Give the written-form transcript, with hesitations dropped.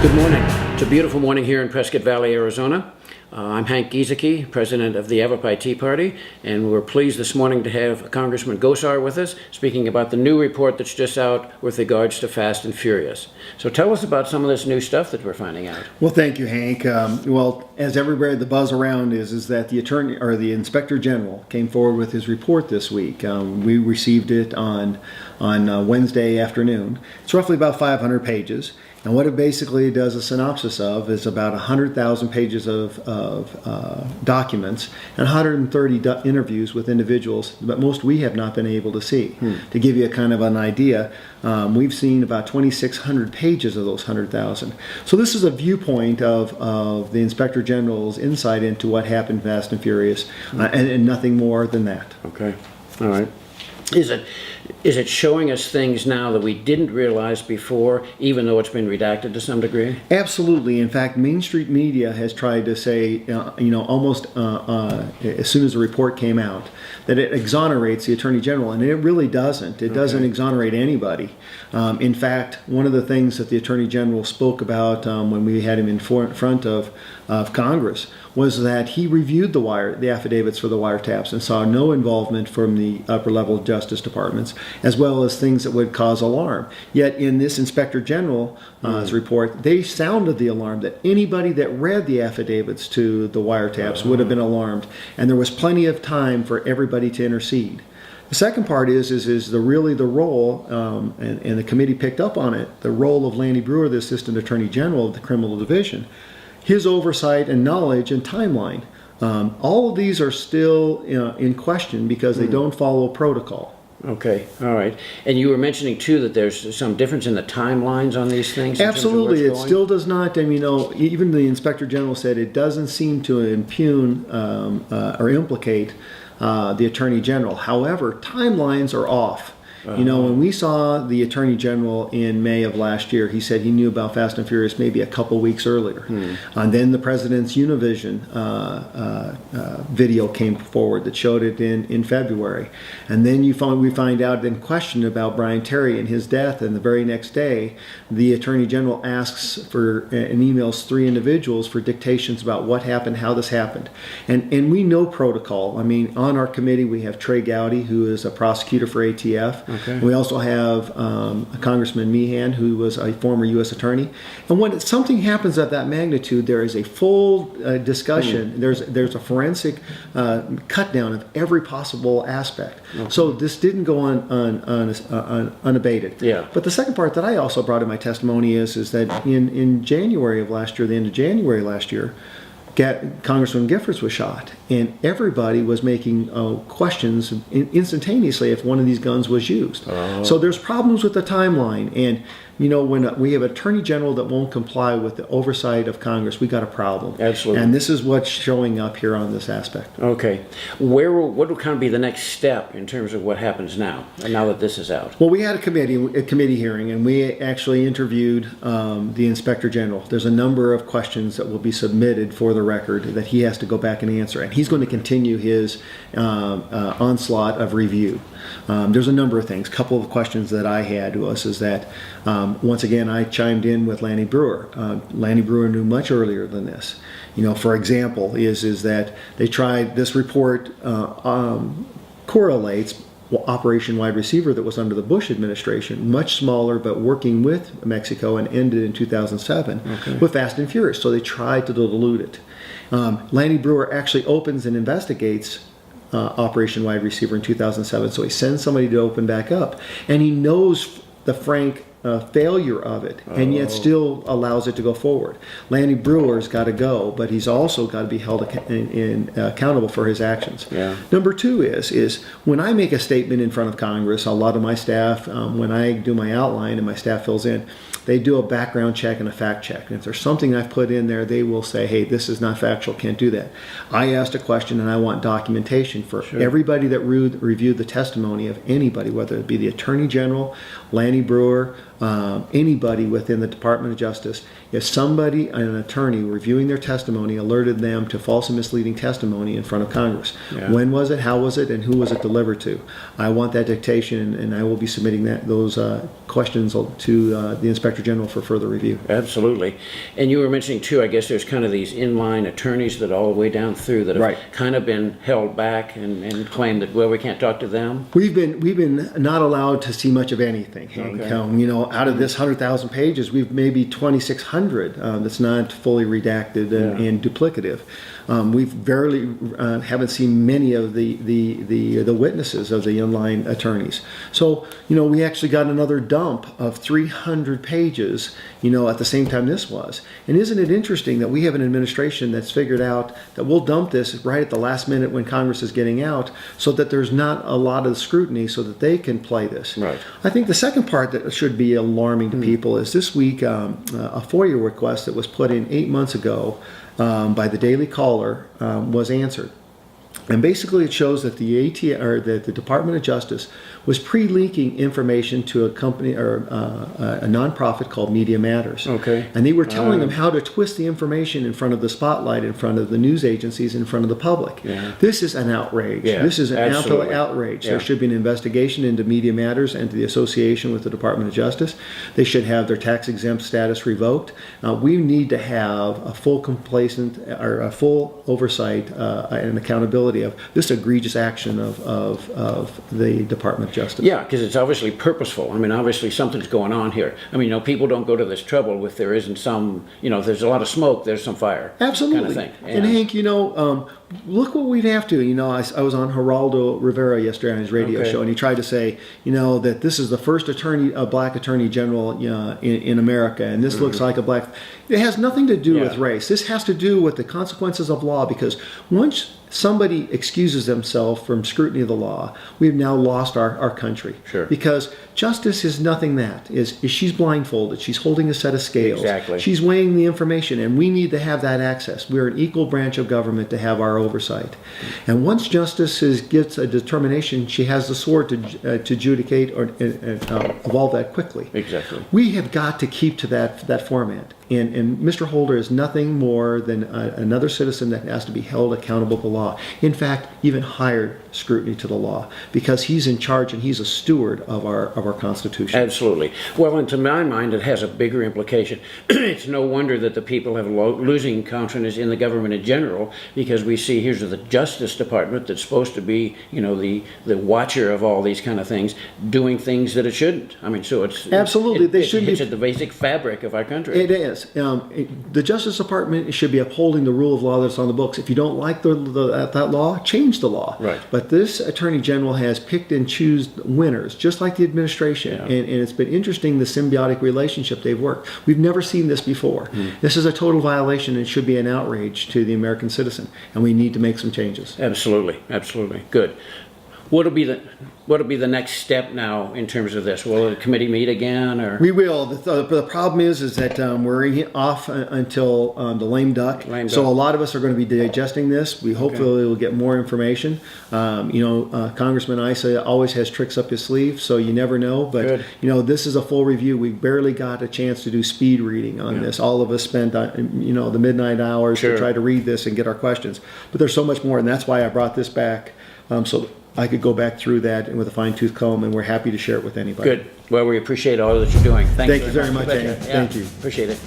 Good morning. It's a beautiful morning here in Prescott Valley, Arizona. I'm Hank Giesecke, president of the Yavapai Tea Party, and we're pleased this morning to have Congressman Gosar with us, speaking about the new report that's just out with regards to Fast and Furious. So tell us about some of this new stuff that we're finding out. Well, thank you, Hank. Well, as everybody, the buzz around is that the attorney or the inspector general came forward with his report this week. We received it on Wednesday afternoon. It's roughly about 500 pages. And what it basically does a synopsis of is about 100,000 pages of documents and 130 interviews with individuals, but most we have not been able to see. To give you a kind of an idea, we've seen about 2,600 pages of those 100,000. So this is a viewpoint of the Inspector General's insight into what happened Fast and Furious, and nothing more than that. Okay. All right. Is it showing us things now that we didn't realize before, even though it's been redacted to some degree? Absolutely. In fact, Main Street media has tried to say, almost as soon as the report came out, that it exonerates the Attorney General, and it really doesn't. It doesn't exonerate anybody. In fact, one of the things that the Attorney General spoke about when we had him in front of Congress was that he reviewed the affidavits for the wiretaps and saw no involvement from the upper level justice departments, as well as things that would cause alarm. Yet in this Inspector General's report, they sounded the alarm that anybody that read the affidavits to the wiretaps would have been alarmed, and there was plenty of time for everybody to intercede. The second part is the role, and the committee picked up on it, the role of Lanny Breuer, the Assistant Attorney General of the Criminal Division. His oversight and knowledge and timeline. All of these are still in question because they don't follow protocol. Okay, all right. And you were mentioning too that there's some difference in the timelines on these things? Absolutely. It still does not, even the Inspector General said it doesn't seem to impugn or implicate the Attorney General. However, timelines are off. When we saw the Attorney General in May of last year, he said he knew about Fast and Furious maybe a couple weeks earlier. And then the President's Univision video came forward that showed it in February. And then we find out in question about Brian Terry and his death, and the very next day, the Attorney General asks for and emails 3 individuals for dictations about what happened, how this happened. And we know protocol. On our committee we have Trey Gowdy, who is a prosecutor for ATF. Okay. We also have Congressman Meehan, who was a former U.S. attorney. And when something happens of that magnitude, there is a full discussion. There's a forensic cut down of every possible aspect. Okay. So this didn't go unabated. Yeah. But the second part that I also brought in my testimony is that in January of last year, the end of January last year, Congressman Giffords was shot, and everybody was making questions instantaneously if one of these guns was used. So there's problems with the timeline, and when we have an Attorney General that won't comply with the oversight of Congress, we got a problem. Absolutely. And this is what's showing up here on this aspect. Okay. What will kind of be the next step in terms of what happens now that this is out? Well, we had a committee hearing, and we actually interviewed the Inspector General. There's a number of questions that will be submitted for the record that he has to go back and answer, and he's going to continue his onslaught of review. There's a number of things. A couple of questions that I had is that once again I chimed in with Lanny Breuer. Lanny Breuer knew much earlier than this. For example, is that they tried this report correlates Operation Wide Receiver that was under the Bush administration, much smaller but working with Mexico, and ended in 2007 with Fast and Furious. So they tried to dilute it. Lanny Breuer actually opens and investigates Operation Wide Receiver in 2007. So he sends somebody to open back up, and he knows the frank failure of it, and yet still allows it to go forward. Lanny Breuer's got to go, but he's also got to be held accountable for his actions. Yeah. Number 2 is when I make a statement in front of Congress, a lot of my staff, when I do my outline and my staff fills in, they do a background check and a fact check. And if there's something I've put in there, they will say, hey, this is not factual, can't do that. I asked a question, and I want documentation for everybody that reviewed the testimony of anybody, whether it be the Attorney General, Lanny Breuer, anybody within the Department of Justice, if somebody, an attorney reviewing their testimony, alerted them to false and misleading testimony in front of Congress. Yeah. When was it, how was it, and who was it delivered to? I want that dictation, and I will be submitting those questions to the Inspector General for further review. Absolutely. And you were mentioning too, I guess there's kind of these inline attorneys that all the way down through that have Right. kind of been held back and claimed that, well, we can't talk to them. We've been not allowed to see much of anything, Hank. Okay. Out of this 100,000 pages, we've maybe 2,600 that's not fully redacted and duplicative. We've barely haven't seen many of the witnesses of the inline attorneys. So we actually got another dump of 300 pages. At the same time this was. And isn't it interesting that we have an administration that's figured out that we'll dump this right at the last minute when Congress is getting out, so that there's not a lot of scrutiny, so that they can play this. Right. I think the second part that should be alarming to people is this week a FOIA request that was put in 8 months ago by the Daily Caller was answered. And basically it shows that the Department of Justice was pre-leaking information to a company or a nonprofit called Media Matters. Okay. And they were telling them how to twist the information in front of the spotlight, in front of the news agencies, in front of the public. Yeah. This is an outrage. Yeah, This is an absolutely. absolute outrage. Yeah. There should be an investigation into Media Matters and to the association with the Department of Justice. They should have their tax-exempt status revoked. We need to have a full a full oversight and accountability of this egregious action of the Department of Justice. Yeah, because it's obviously purposeful. I mean, obviously something's going on here. I mean, people don't go to this trouble if there isn't some, if there's a lot of smoke, there's some fire. Absolutely. Kind of thing. And Hank, look what we'd have to. I was on Geraldo Rivera yesterday on his radio Okay. show, and he tried to say, that this is the first black attorney general in America, and this looks like a black. It has nothing to do with race. This has to do with the consequences of law, because once somebody excuses themselves from scrutiny of the law, we've now lost our country. Sure. Because justice is nothing is she's blindfolded. She's holding a set of scales. Exactly. She's weighing the information, and we need to have that access. We're an equal branch of government to have our oversight. And once justice gets a determination, she has the sword to adjudicate or evolve that quickly. Exactly. We have got to keep to that format. And Mr. Holder is nothing more than another citizen that has to be held accountable to the law. In fact, even higher scrutiny to the law, because he's in charge and he's a steward of our Constitution. Absolutely. Well, and to my mind, it has a bigger implication. It's no wonder that the people have losing confidence in the government in general, because we see here's the Justice Department that's supposed to be, the watcher of all these kind of things, doing things that it shouldn't. I mean, so it's absolutely they should hits be at the basic fabric of our country. It is. The Justice Department should be upholding the rule of law that's on the books. If you don't like that law, change the law. Right. But this Attorney General has picked and choose winners, just like the administration. Yeah. And it's been interesting, the symbiotic relationship they've worked. We've never seen this before. This is a total violation and should be an outrage to the American citizen. And we need to make some changes. Absolutely. Absolutely. Good. What'll be the next step now in terms of this? Will the committee meet again, or? We will. The problem is that we're off until the lame duck. So a lot of us are going to be digesting this. We hopefully will get more information. Congressman Issa always has tricks up his sleeve, so you never know. But this is a full review. We barely got a chance to do speed reading on this. All of us spent the midnight hours to try to read this and get our questions. But there's so much more, and that's why I brought this back. So I could go back through that with a fine-tooth comb, and we're happy to share it with anybody. Good. Well, we appreciate all that you're doing. Thanks Thank you very much, Andy. Yeah, Thank you. Appreciate it.